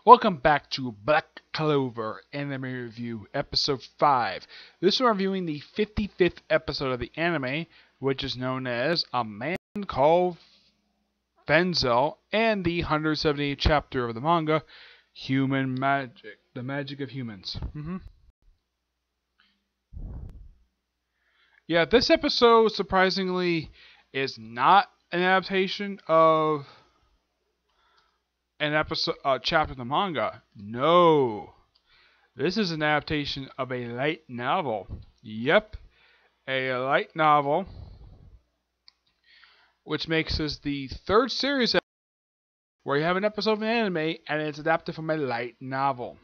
Welcome back to Black Clover Anime Review, Episode 5. This one reviewing the 55th episode of the anime, which is known as A Man Called Fanzell, and the 178th chapter of the manga, Human Magic, The Magic of Humans. Yeah, this episode, surprisingly, is not an adaptation of an episode chapter of the manga. No. This is an adaptation of a light novel. Yep, a light novel, which makes this the third series where you have an episode of an anime and it's adapted from a light novel.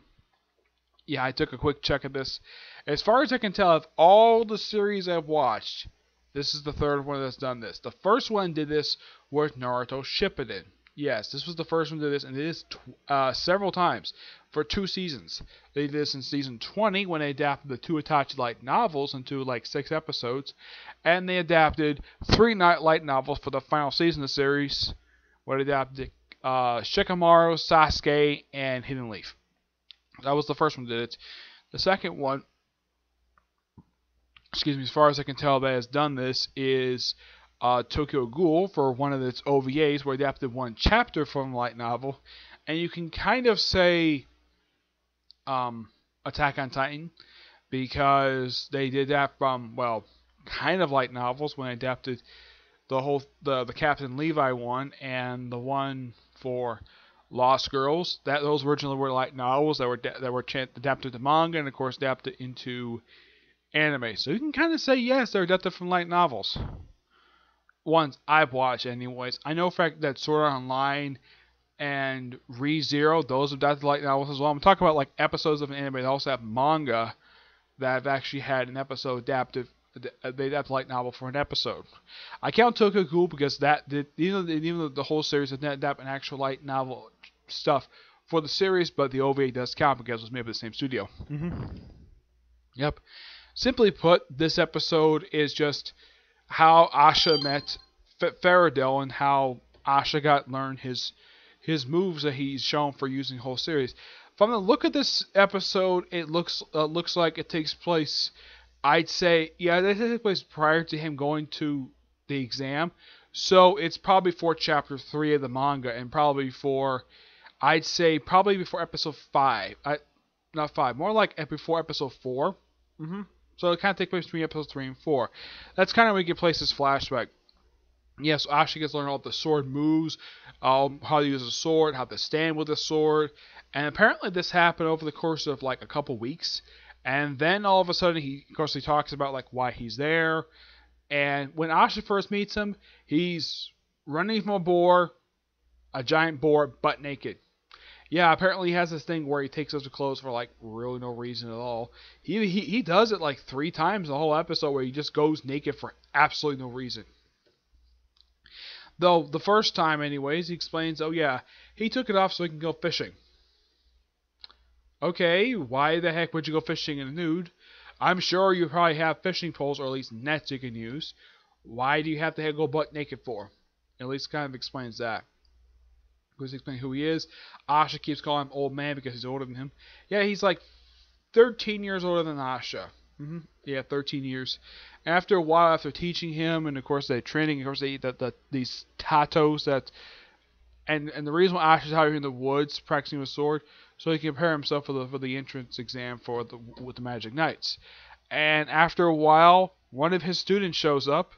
Yeah, I took a quick check of this. As far as I can tell, of all the series I've watched, this is the third one that's done this. The first one did this with Naruto Shippuden. Yes, this was the first one to do this, and it is several times for 2 seasons. They did this in season 20 when they adapted the 2 Itachi light novels into like 6 episodes, and they adapted 3 light novels for the final season of the series, where they adapted Shikamaru, Sasuke, and Hidden Leaf. That was the first one that did it. The second one, as far as I can tell that has done this is Tokyo Ghoul for one of its OVAs, where they adapted 1 chapter from the light novel, and you can kind of say Attack on Titan, because they did that from, well, kind of light novels when they adapted the Captain Levi one and the one for Lost Girls. Those originally were light novels that were adapted to manga and of course adapted into anime. So you can kind of say yes, they're adapted from light novels. Ones I've watched, anyways. I know for fact that Sword Art Online and Re:Zero, those are adapted light novels as well. I'm talking about like episodes of an anime that also have manga that have actually had an episode adapted. They adapt light novel for an episode. I count Tokyo Ghoul because that did, even though the whole series did not adapt an actual light novel stuff for the series, but the OVA does count because it was made by the same studio. Yep. Simply put, this episode is just how Asha met Faradell and how Asha got learned his moves that he's shown for using the whole series. From the look of this episode, it looks like it takes place. I'd say, yeah, it takes place prior to him going to the exam. So it's probably for chapter 3 of the manga, and probably for, I'd say, probably before episode 5. Not 5, more like before episode 4. So it kind of takes place between episodes 3 and 4. That's kind of where you get place this flashback. Yes, Asha gets to learn all the sword moves, how to use a sword, how to stand with a sword, and apparently this happened over the course of like a couple weeks. And then all of a sudden, he talks about like why he's there. And when Asha first meets him, he's running from a giant boar, butt naked. Yeah, apparently he has this thing where he takes off his clothes for like really no reason at all. He does it like 3 times the whole episode where he just goes naked for absolutely no reason. Though the first time, anyways, he explains, oh yeah, he took it off so he can go fishing. Okay, why the heck would you go fishing in a nude? I'm sure you probably have fishing poles or at least nets you can use. Why do you have to go butt naked for? At least kind of explains that. Goes to explain who he is. Asha keeps calling him old man because he's older than him. Yeah, he's like 13 years older than Asha. Yeah, 13 years. After a while, after teaching him, and of course they're training, of course they eat these tatos that, and the reason why Asha's out here in the woods practicing with sword, so he can prepare himself for the entrance exam with the Magic Knights. And after a while, one of his students shows up.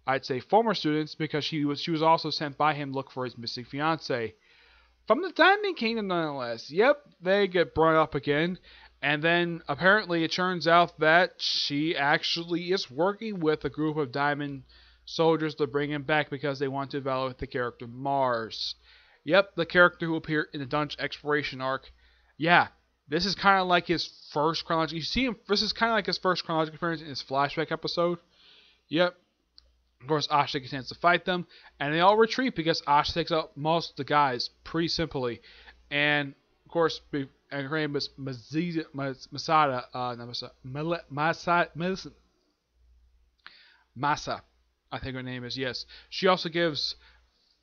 I'd say former students, because she was also sent by him to look for his missing fiance from the Diamond Kingdom, nonetheless. Yep, they get brought up again, and then apparently it turns out that she actually is working with a group of Diamond soldiers to bring him back because they want to evaluate the character Mars. Yep, the character who appeared in the Dungeon Exploration arc. Yeah, this is kind of like his first chronological. You see him. This is kind of like his first chronological appearance in his flashback episode. Yep. Of course, Asha gets a chance to fight them, and they all retreat because Asha takes out most of the guys pretty simply. And of course, her name is Masada. Masa, I think her name is. Yes, she also gives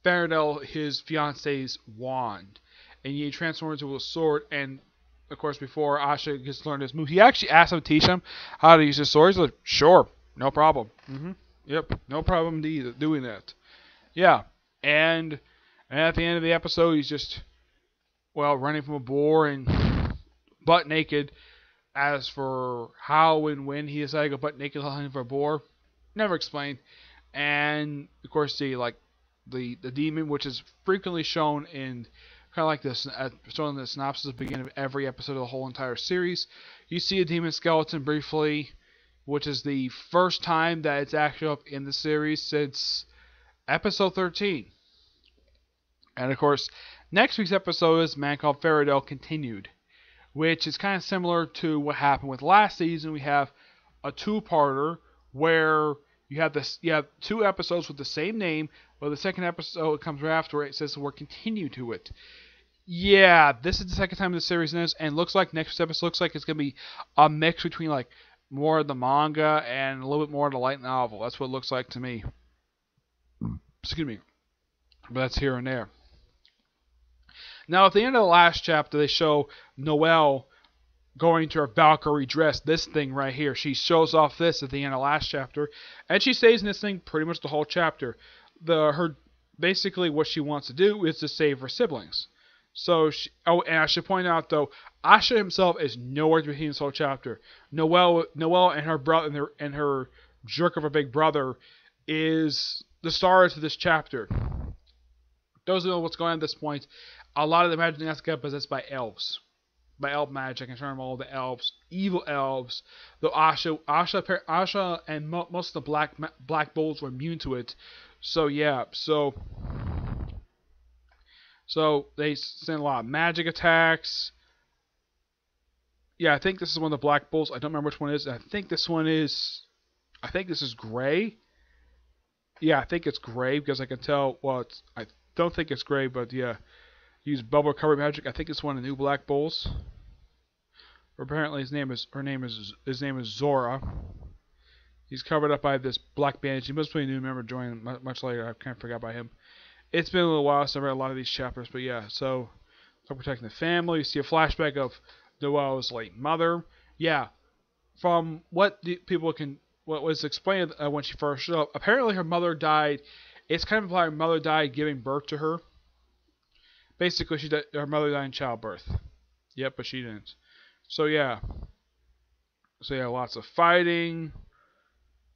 Faradell his fiance's wand. and he transforms into a sword. And of course, before Asha gets to learn this move, he actually asks him to teach him how to use his sword. He's like, sure, no problem. Yep, no problem doing that. Yeah, and at the end of the episode, he's just, well, running from a boar and butt naked. As for how and when he decided to go butt naked hunting for a boar, never explained. And of course, the demon, which is frequently shown in kind of like this, shown in the synopsis at the beginning of every episode of the whole entire series. You see a demon skeleton briefly, which is the first time that it's actually up in the series since episode 13. And of course, next week's episode is Man Called Fairytale Continued, which is kind of similar to what happened with last season. We have a two-parter where you have 2 episodes with the same name, but the second episode comes right after it. It says the word continue to it. Yeah, this is the second time in the series ends, and looks like next episode looks like it's going to be a mix between like more of the manga and a little bit more of the light novel. That's what it looks like to me. Excuse me. But that's here and there. Now, at the end of the last chapter, they show Noelle going to her Valkyrie dress, this thing right here. She shows off this at the end of the last chapter, and she stays in this thing pretty much the whole chapter. Basically what she wants to do is to save her siblings. So, and I should point out though, Asha himself is nowhere to be seen this whole chapter. Noelle and her brother and her jerk of a big brother is the stars of this chapter. Those who know what's going on at this point, a lot of the magic has got possessed by elves. By elf magic, in terms of all the elves, evil elves. Though Asha and most of the black bulls were immune to it. So yeah, so they send a lot of magic attacks. Yeah, I think this is one of the black bulls. I don't remember which one it is. I think this is gray. Yeah, I think it's gray because I can tell. Well, I don't think it's gray, but yeah. Use bubble recovery magic. I think it's one of the new black bulls. Apparently his name is Zora. He's covered up by this black bandage. He must be a new member joining much later. I kind of forgot about him. It's been a little while since I read a lot of these chapters, but yeah. So protecting the family. You see a flashback of Noelle's late mother. Yeah, from what was explained when she first showed up. Apparently her mother died. It's kind of like her mother died giving birth to her. Basically, her mother died in childbirth. Yep, but she didn't. So yeah, lots of fighting.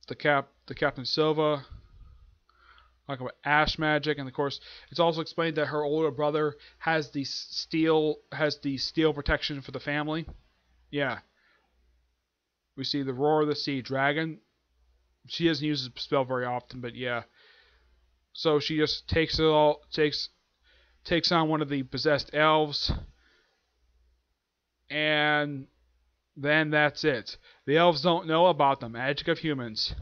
The Captain Silva. Talk about ash magic, and of course, it's also explained that her older brother has the steel protection for the family. Yeah. We see the Roar of the Sea Dragon. She doesn't use the spell very often, but yeah. So she just takes on one of the possessed elves, and then that's it. The elves don't know about the magic of humans.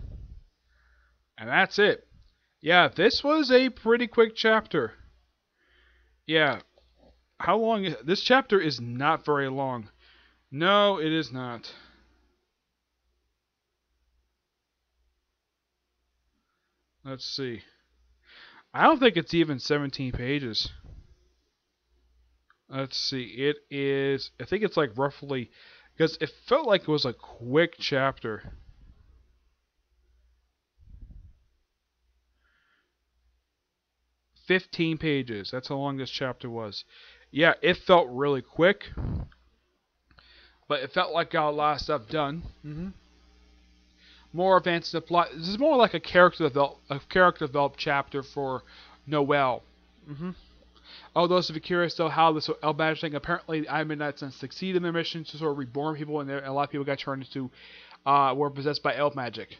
And that's it. Yeah, this was a pretty quick chapter. Yeah. How long is this chapter? Is not very long. No, it is not. Let's see. I don't think it's even 17 pages. Let's see. It is. I think it's like roughly, because it felt like it was a quick chapter. "15 pages. That's how long this chapter was. Yeah, it felt really quick, but it felt like got a lot of stuff done. More advanced in the plot. This is more like a character developed chapter for Noelle. Oh, those of you curious though how this elf magic thing, apparently the Iron Midnight Suns succeeded in their mission to sort of reborn people, and a lot of people got turned into, were possessed by elf magic.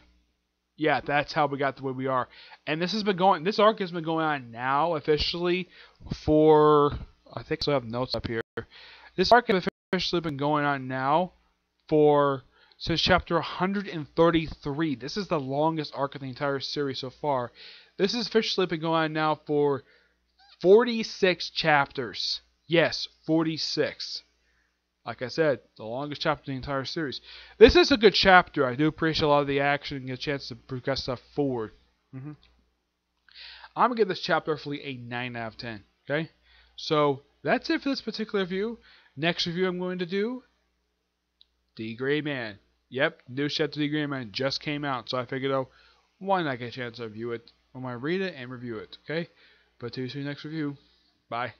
Yeah, that's how we got to where we are. And this arc has been going on now officially for, I think so I have notes up here. This arc has officially been going on now since chapter 133. This is the longest arc of the entire series so far. This has officially been going on now for 46 chapters. Yes, 46. Like I said, the longest chapter in the entire series. This is a good chapter. I do appreciate a lot of the action and get a chance to progress stuff forward. I'm going to give this chapter roughly a 9 out of 10. Okay? So, that's it for this particular review. Next review I'm going to do, The Gray Man. Yep, new chapter The Gray Man just came out, so I figured, oh, why not get a chance to review it when I read it and review it, okay? But till you see the next review. Bye.